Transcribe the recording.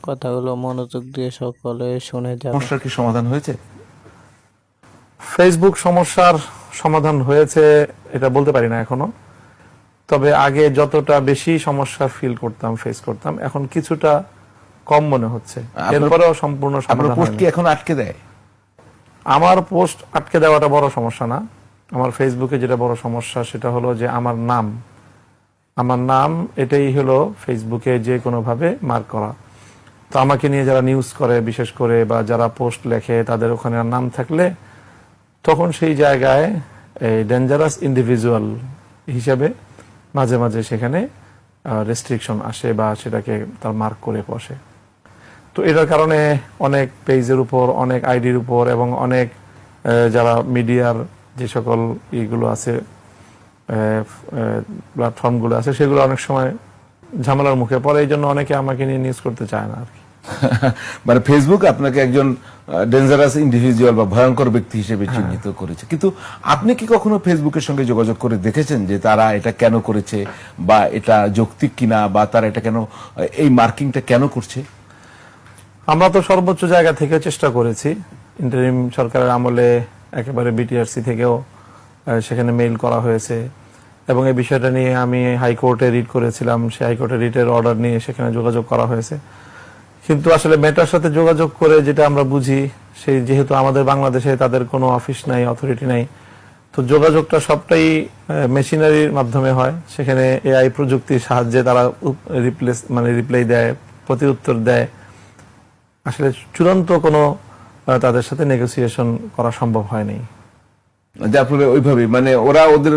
কথাগুলো মনোযোগ দিয়ে সকলে শুনে যাবে। সমস্যার কি সমাধান হয়েছে? ফেসবুক সমস্যার সমাধান হয়েছে এটা বলতে পারি না এখনো, তবে আগে যতটা বেশি সমস্যা ফিল করতাম, ফেস করতাম, এখন কিছুটা কম মনে হচ্ছে। এরপরেও সম্পূর্ণ সমাধান পোস্ট কি হয়নি। এখন আটকে দেয়? আমার পোস্ট আটকে দেওয়াটা বড় সমস্যা না। আমার ফেসবুকে যেটা বড় সমস্যা সেটা হলো যে আমার নাম এটাই হলো ফেসবুকে যে কোনোভাবে মার্ক করা। তো আমাকে নিয়ে যারা নিউজ করে বিশেষ করে বা যারা পোস্ট লেখে তাদের ওখানে আর নাম থাকলে তখন সেই জায়গায় ডেঞ্জারাস ইন্ডিভিজুয়াল হিসেবে মাঝে মাঝে সেখানে রেস্ট্রিকশন আসে বা সেটাকে তার মার্ক করে বসে। তো এটার কারণে অনেক পেজের উপর, অনেক আইডির উপর এবং অনেক যারা মিডিয়ার যে সকল ইগুলো আছে, প্ল্যাটফর্মগুলো আছে, সেগুলো অনেক সময় ঝামেলার মুখে পড়ে। এই জন্য অনেকে আমাকে নিয়ে নিউজ করতে চায় না আর কি। মানে ফেসবুক আপনাকে একজন ডেঞ্জারাস ইন্ডিভিজুয়াল বা ভয়ঙ্কর ব্যক্তি হিসেবে চিহ্নিত করেছে, কিন্তু আপনি কি কখনো ফেসবুকের সঙ্গে যোগাযোগ করে দেখেছেন যে তারা এটা কেন করেছে বা এটা যৌক্তিক কিনা বা তারা এটা কেন, এই মার্কিংটা কেন করছে? আমরা তো সর্বোচ্চ জায়গা থেকে চেষ্টা করেছি। ইন্টারিম সরকারের আমলে একেবারে বিটিআরসি থেকেও সেখানে মেইল করা হয়েছে এবং এই বিষয়টা নিয়ে আমি হাইকোর্টে রিট করেছিলাম। সেই হাইকোর্টে রিটের অর্ডার নিয়ে সেখানে যোগাযোগ করা হয়েছে। কিন্তু আসলে মেটার সাথে যোগাযোগ করে যেটা আমরা বুঝি, সেই যেহেতু আমাদের বাংলাদেশে তাদের কোনো অফিস নাই, অথরিটি নাই, তো যোগাযোগটা সবটাই মেশিনারির মাধ্যমে হয়। সেখানে এআই প্রযুক্তির সাহায্যে তারা রিপ্লাই দেয়, প্রতি উত্তর দেয়। আসলে চূড়ান্ত কোনো তাদের সাথে নেগোসিয়েশন করা সম্ভব হয়নি। যার ফলে ওইভাবে মানে ওরা ওদের